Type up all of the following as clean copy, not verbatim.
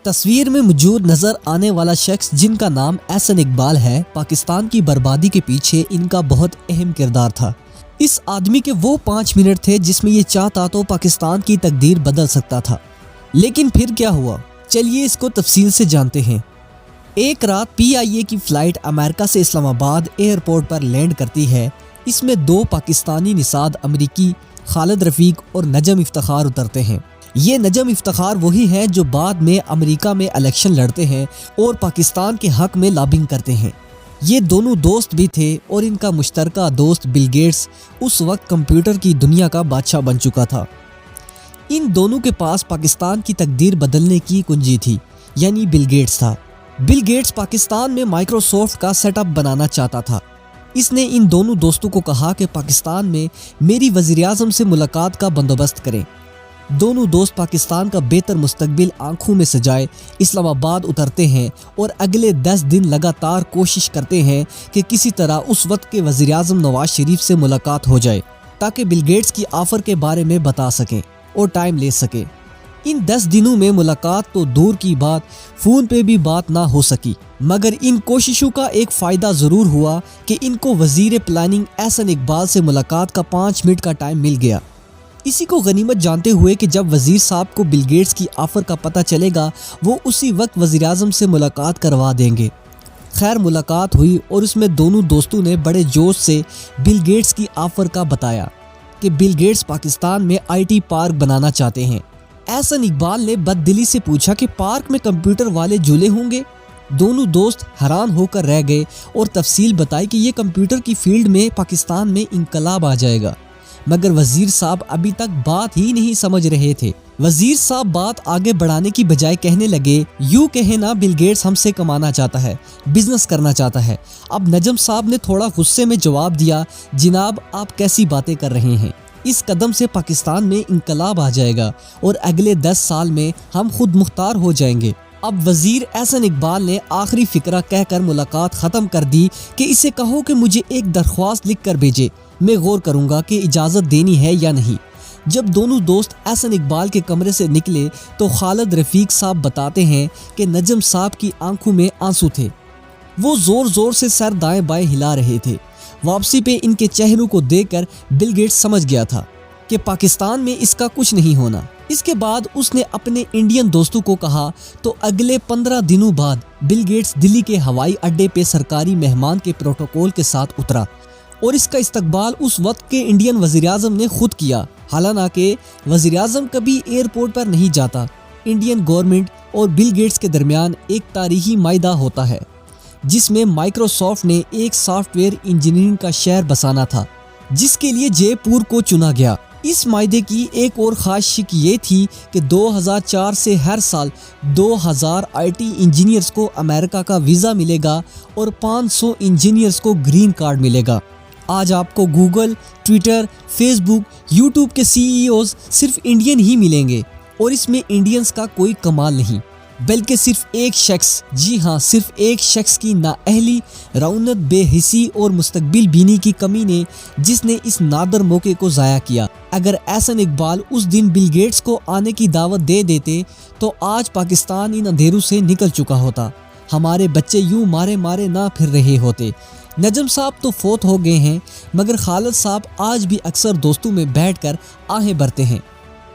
تصویر میں موجود نظر آنے والا شخص جن کا نام احسن اقبال ہے، پاکستان کی بربادی کے پیچھے ان کا بہت اہم کردار تھا۔ اس آدمی کے وہ 5 منٹ تھے جس میں یہ چاہتا تو پاکستان کی تقدیر بدل سکتا تھا۔ لیکن پھر کیا ہوا، چلیے اس کو تفصیل سے جانتے ہیں۔ ایک رات PIA کی فلائٹ امریکہ سے اسلام آباد ایئرپورٹ پر لینڈ کرتی ہے۔ اس میں 2 پاکستانی نژاد امریکی خالد رفیق اور نجم افتخار اترتے ہیں۔ یہ نجم افتخار وہی ہیں جو بعد میں امریکہ میں الیکشن لڑتے ہیں اور پاکستان کے حق میں لابنگ کرتے ہیں۔ یہ دونوں دوست بھی تھے اور ان کا مشترکہ دوست بل گیٹس اس وقت کمپیوٹر کی دنیا کا بادشاہ بن چکا تھا۔ ان دونوں کے پاس پاکستان کی تقدیر بدلنے کی کنجی تھی، یعنی بل گیٹس تھا۔ بل گیٹس پاکستان میں مائکروسافٹ کا سیٹ اپ بنانا چاہتا تھا۔ اس نے ان دونوں دوستوں کو کہا کہ پاکستان میں میری وزیراعظم سے ملاقات کا بندوبست کریں۔ دونوں دوست پاکستان کا بہتر مستقبل آنکھوں میں سجائے اسلام آباد اترتے ہیں اور اگلے 10 دن لگاتار کوشش کرتے ہیں کہ کسی طرح اس وقت کے وزیراعظم نواز شریف سے ملاقات ہو جائے تاکہ بل گیٹس کی آفر کے بارے میں بتا سکیں اور ٹائم لے سکیں۔ ان 10 دنوں میں ملاقات تو دور کی بات، فون پہ بھی بات نہ ہو سکی، مگر ان کوششوں کا ایک فائدہ ضرور ہوا کہ ان کو وزیر پلاننگ احسن اقبال سے ملاقات کا 5 منٹ کا ٹائم مل گیا۔ اسی کو غنیمت جانتے ہوئے کہ جب وزیر صاحب کو بل گیٹس کی آفر کا پتہ چلے گا وہ اسی وقت وزیراعظم سے ملاقات کروا دیں گے۔ خیر ملاقات ہوئی اور اس میں دونوں دوستوں نے بڑے جوش سے بل گیٹس کی آفر کا بتایا کہ بل گیٹس پاکستان میں IT پارک بنانا چاہتے ہیں۔ احسن اقبال نے بد دلی سے پوچھا کہ پارک میں کمپیوٹر والے جھولے ہوں گے؟ دونوں دوست حیران ہو کر رہ گئے اور تفصیل بتائی کہ یہ کمپیوٹر کی فیلڈ میں پاکستان میں انقلاب آ جائے گا، مگر وزیر صاحب ابھی تک بات ہی نہیں سمجھ رہے تھے۔ وزیر صاحب بات آگے بڑھانے کی بجائے کہنے لگے، یوں کہیں نا بل گیٹس ہم سے کمانا چاہتا ہے، بزنس کرنا چاہتا ہے۔ اب نجم صاحب نے تھوڑا غصے میں جواب دیا، جناب آپ کیسی باتیں کر رہے ہیں، اس قدم سے پاکستان میں انقلاب آ جائے گا اور اگلے 10 سال میں ہم خود مختار ہو جائیں گے۔ اب وزیر احسن اقبال نے آخری فقرہ کہہ کر ملاقات ختم کر دی کہ اسے کہو کہ مجھے ایک درخواست لکھ کر بھیجے، میں غور کروں گا کہ اجازت دینی ہے یا نہیں۔ جب دونوں دوست احسن اقبال کے کمرے سے نکلے تو خالد رفیق صاحب بتاتے ہیں کہ نجم صاحب کی آنکھوں میں آنسو تھے۔ وہ زور زور سے سر دائیں بائیں ہلا رہے تھے۔ واپسی پہ ان کے چہروں کو دیکھ کر بل گیٹس سمجھ گیا تھا کہ پاکستان میں اس کا کچھ نہیں ہونا۔ اس کے بعد اس نے اپنے انڈین دوستوں کو کہا تو اگلے 15 دنوں بعد بل گیٹس دلی کے ہوائی اڈے پہ سرکاری مہمان کے پروٹوکول کے ساتھ اترا اور اس کا استقبال اس وقت کے انڈین وزیراعظم نے خود کیا۔ حالانکہ وزیراعظم کبھی ایئرپورٹ پر نہیں جاتا۔ انڈین گورنمنٹ اور بل گیٹس کے درمیان ایک تاریخی معاہدہ ہوتا ہے جس میں مائکروسافٹ نے ایک سافٹ ویئر انجینئرنگ کا شہر بسانا تھا جس کے لیے جے پور کو چنا گیا۔ اس معاہدے کی ایک اور خاص شک یہ تھی کہ 2004 سے ہر سال 2000 IT انجینئرز کو امریکہ کا ویزا ملے گا اور 500 انجینئرز کو گرین کارڈ ملے گا۔ آج آپ کو گوگل، ٹویٹر، فیس بک، یوٹیوب کے CEOs صرف انڈین ہی ملیں گے، اور اس میں انڈینز کا کوئی کمال نہیں، بلکہ صرف ایک شخص، جی ہاں صرف ایک شخص کی نااہلی، رعونت، بے حسی اور مستقبل بینی کی کمی نے جس نے اس نادر موقع کو ضائع کیا۔ اگر احسن اقبال اس دن بل گیٹس کو آنے کی دعوت دے دیتے تو آج پاکستان ان اندھیروں سے نکل چکا ہوتا، ہمارے بچے یوں مارے مارے نہ پھر رہے ہوتے۔ نجم صاحب تو فوت ہو گئے ہیں، مگر خالد صاحب آج بھی اکثر دوستوں میں بیٹھ کر آہیں بھرتے ہیں۔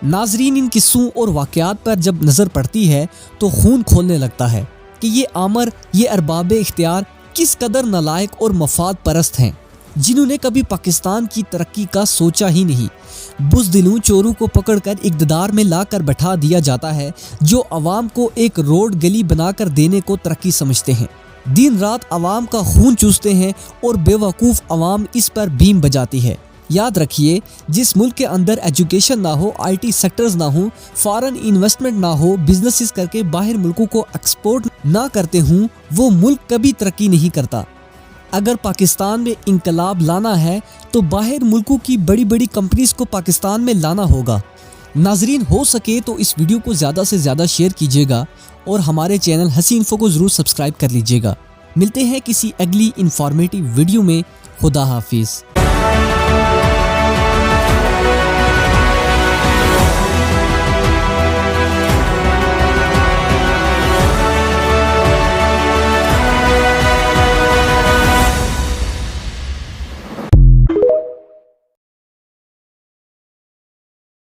ناظرین، ان قصوں اور واقعات پر جب نظر پڑتی ہے تو خون کھولنے لگتا ہے کہ یہ آمر، یہ ارباب اختیار کس قدر نالائق اور مفاد پرست ہیں، جنہوں نے کبھی پاکستان کی ترقی کا سوچا ہی نہیں۔ بزدلوں چوروں کو پکڑ کر اقتدار میں لا کر بٹھا دیا جاتا ہے جو عوام کو ایک روڈ گلی بنا کر دینے کو ترقی سمجھتے ہیں۔ دن رات عوام کا خون چوستے ہیں اور بے وقوف عوام اس پر بیم بجاتی ہے۔ یاد رکھیے، جس ملک کے اندر ایجوکیشن نہ ہو، IT سیکٹرز نہ ہوں، فارن انویسٹمنٹ نہ ہو، بزنسز کر کے باہر ملکوں کو ایکسپورٹ نہ کرتے ہوں، وہ ملک کبھی ترقی نہیں کرتا۔ اگر پاکستان میں انقلاب لانا ہے تو باہر ملکوں کی بڑی بڑی کمپنیز کو پاکستان میں لانا ہوگا۔ ناظرین، ہو سکے تو اس ویڈیو کو زیادہ سے زیادہ شیئر کیجیے گا اور ہمارے چینل ہسی انفو کو ضرور سبسکرائب کر لیجیے گا۔ ملتے ہیں کسی اگلی انفارمیٹیو ویڈیو میں۔ خدا حافظ۔